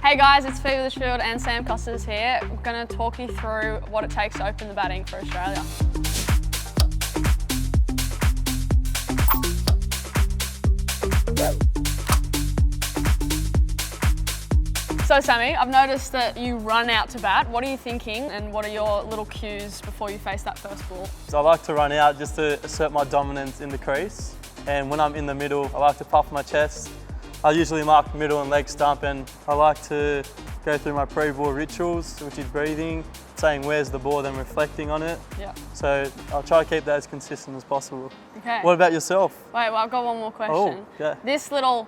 Hey guys, it's Phoebe Litchfield and Sam Konstas here. We're going to talk you through what it takes to open the batting for Australia. So Sammy, I've noticed that you run out to bat. What are you thinking and what are your little cues before you face that first ball? So I like to run out just to assert my dominance in the crease. And when I'm in the middle, I like to puff my chest. I usually mark middle and leg stump, and I like to go through my pre-ball rituals, which is breathing, saying where's the ball, then reflecting on it. Yeah. So I'll try to keep that as consistent as possible. Okay. What about yourself? Wait, well, I've got one more question. Oh, yeah. This little,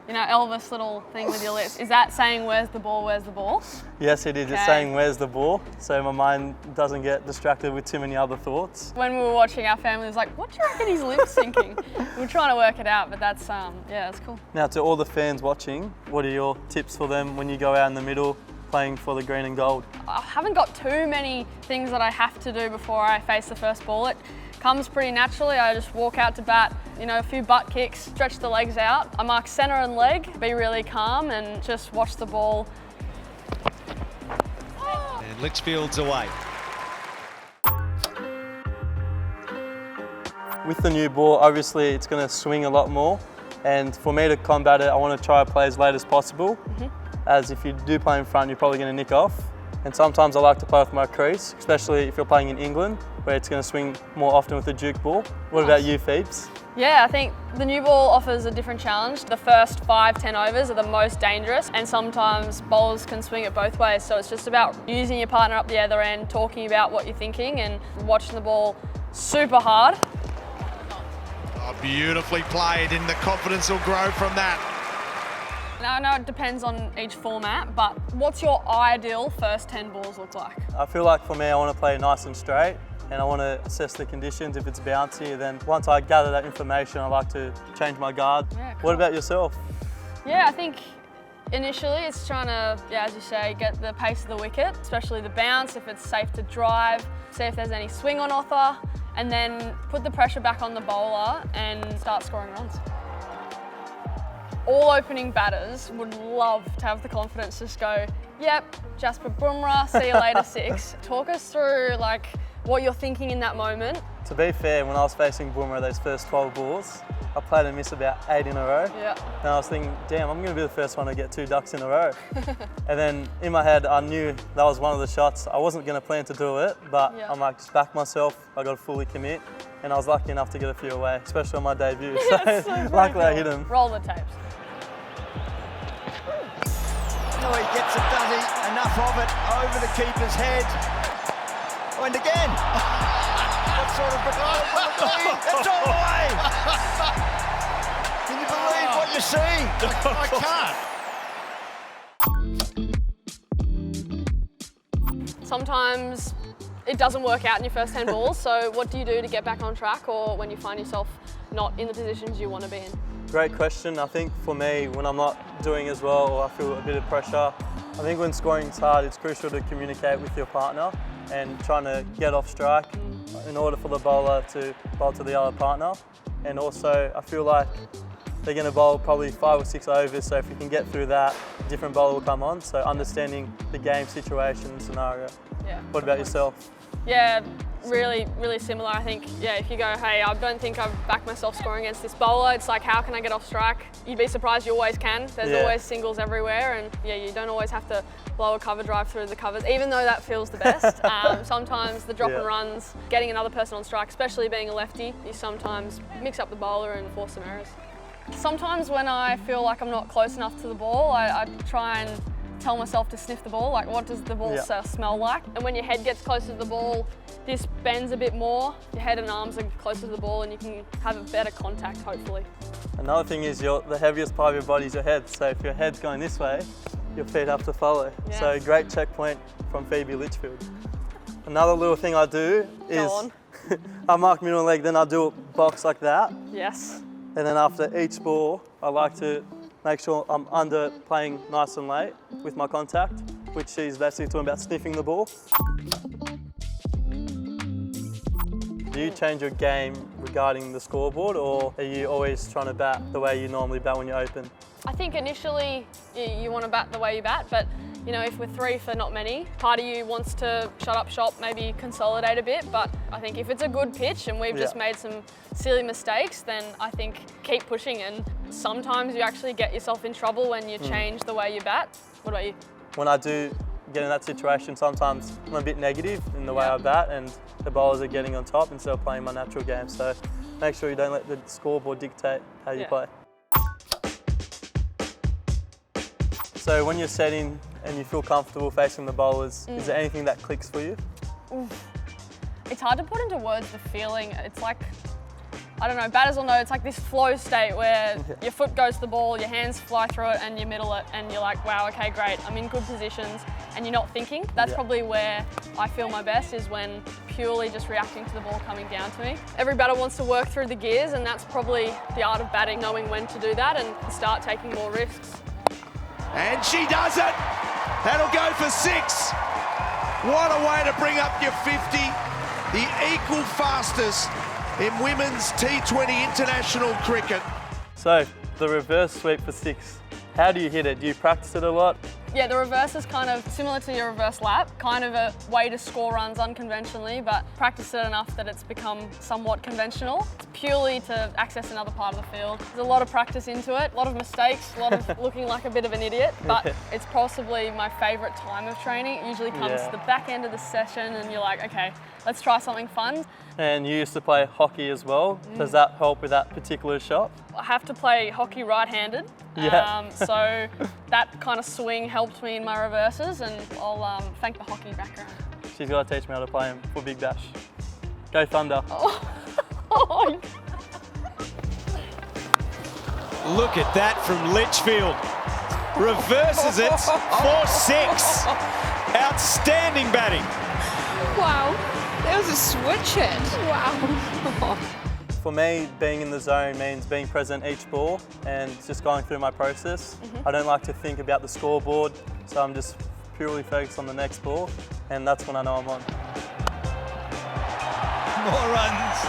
Elvis little thing with your lips, is that saying where's the ball, where's the ball? Yes, it is. Okay. It's saying where's the ball, so my mind doesn't get distracted with too many other thoughts. When we were watching, our family was like, what do you reckon he's lip syncing? We were trying to work it out, but that's, yeah, that's cool. Now, to all the fans watching, what are your tips for them when you go out in the middle playing for the green and gold? I haven't got too many things that I have to do before I face the first ball. It comes pretty naturally. I just walk out to bat, a few butt kicks, stretch the legs out. I mark centre and leg, be really calm and just watch the ball. And Litchfield's away. With the new ball, obviously it's going to swing a lot more. And for me to combat it, I want to try to play as late as possible. As if you do play in front, you're probably going to nick off. And sometimes I like to play with my crease, especially if you're playing in England, where it's going to swing more often with the Duke ball. What about you, Phoebes? Yeah, I think the new ball offers a different challenge. The first 5-10 overs are the most dangerous, and sometimes bowlers can swing it both ways. So it's just about using your partner up the other end, talking about what you're thinking and watching the ball super hard. Oh, beautifully played, and the confidence will grow from that. Now, I know it depends on each format, but what's your ideal first 10 balls look like? I feel like for me, I want to play nice and straight, and I want to assess the conditions. If it's bouncy, then once I gather that information, I like to change my guard. Yeah, cool. What about yourself? Yeah, I think initially it's trying to, as you say, get the pace of the wicket, especially the bounce, if it's safe to drive, see if there's any swing on offer, and then put the pressure back on the bowler and start scoring runs. All opening batters would love to have the confidence to just go, yep, Jasper Bumrah, see you later, 6. Talk us through what you're thinking in that moment. To be fair, when I was facing Bumrah those first 12 balls, I played and missed about 8 in a row. Yeah. And I was thinking, damn, I'm going to be the first one to get 2 ducks in a row. And then in my head, I knew that was one of the shots. I wasn't going to plan to do it, but I'm like, just back myself. I got to fully commit. And I was lucky enough to get a few away, especially on my debut. So luckily I hit him. Roll the tapes. Oh, he gets it, does he? Enough of it over the keeper's head. Oh, and again. What sort of it's all away. Can you believe what you see? I can't. Sometimes it doesn't work out in your first 10 balls, so what do you do to get back on track, or when you find yourself not in the positions you want to be in? Great question. I think for me, when I'm not doing as well or I feel a bit of pressure, I think when scoring is hard, it's crucial to communicate with your partner and trying to get off strike in order for the bowler to bowl to the other partner. And also, I feel like they're going to bowl probably 5 or 6 overs, so if you can get through that, a different bowler will come on. So understanding the game situation and scenario. Yeah. What about yourself? Yeah, really, really similar. I think, if you go, hey, I don't think I've backed myself scoring against this bowler, it's like, how can I get off strike? You'd be surprised, you always can. There's always singles everywhere, and you don't always have to blow a cover drive through the covers, even though that feels the best. Sometimes the drop and runs, getting another person on strike, especially being a lefty, you sometimes mix up the bowler and force some errors. Sometimes when I feel like I'm not close enough to the ball, I try and tell myself to sniff the ball, like what does the ball smell like? And when your head gets closer to the ball, this bends a bit more, your head and arms are closer to the ball and you can have a better contact, hopefully. Another thing is the heaviest part of your body is your head, so if your head's going this way, your feet have to follow. Yes. So great checkpoint from Phoebe Litchfield. Another little thing I do is I mark middle leg, then I do a box like that. Yes. And then after each ball, I like to make sure I'm under playing nice and late with my contact, which is basically talking about sniffing the ball. Do you change your game regarding the scoreboard, or are you always trying to bat the way you normally bat when you open? I think initially you want to bat the way you bat, but you know, if we're 3 for not many, part of you wants to shut up shop, maybe consolidate a bit. But I think if it's a good pitch and we've just made some silly mistakes, then I think keep pushing. And sometimes you actually get yourself in trouble when you change the way you bat. What about you? When I do get in that situation, sometimes I'm a bit negative in the way I bat and the bowlers are getting on top instead of playing my natural game. So make sure you don't let the scoreboard dictate how you play. So when you're setting and you feel comfortable facing the bowlers, is there anything that clicks for you? It's hard to put into words the feeling. It's like, I don't know, batters will know, it's like this flow state where your foot goes to the ball, your hands fly through it and you middle it and you're like, wow, okay, great, I'm in good positions and you're not thinking. That's probably where I feel my best, is when purely just reacting to the ball coming down to me. Every batter wants to work through the gears, and that's probably the art of batting, knowing when to do that and start taking more risks. And she does it. That'll go for 6. What a way to bring up your 50. The equal fastest in women's T20 international cricket. So the reverse sweep for 6. How do you hit it? Do you practice it a lot? Yeah, the reverse is kind of similar to your reverse lap, kind of a way to score runs unconventionally, but practice it enough that it's become somewhat conventional. It's purely to access another part of the field. There's a lot of practice into it, a lot of mistakes, a lot of looking like a bit of an idiot, but it's possibly my favourite time of training. It usually comes to the back end of the session and you're like, okay, let's try something fun. And you used to play hockey as well. Does that help with that particular shot? I have to play hockey right-handed, so that kind of swing helped me in my reverses, and I'll thank the hockey background. She's got to teach me how to play him for Big Bash. Go Thunder. Look at that from Litchfield. Reverses it for 6. Outstanding batting. Wow, that was a switch hit. Wow. For me, being in the zone means being present each ball and just going through my process. I don't like to think about the scoreboard, so I'm just purely focused on the next ball, and that's when I know I'm on. More runs.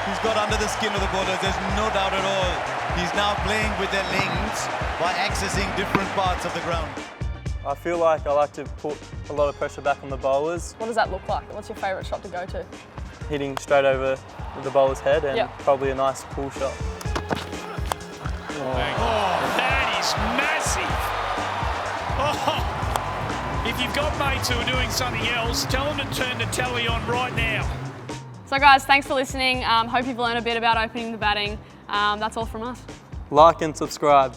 He's got under the skin of the bowlers, there's no doubt at all. He's now playing with their legs by accessing different parts of the ground. I feel like I like to put a lot of pressure back on the bowlers. What does that look like? What's your favourite shot to go to? Hitting straight over the bowler's head and probably a nice pull shot. Oh, that is massive. Oh, if you've got mates who are doing something else, tell them to turn the telly on right now. So guys, thanks for listening. Hope you've learned a bit about opening the batting. That's all from us. Like and subscribe.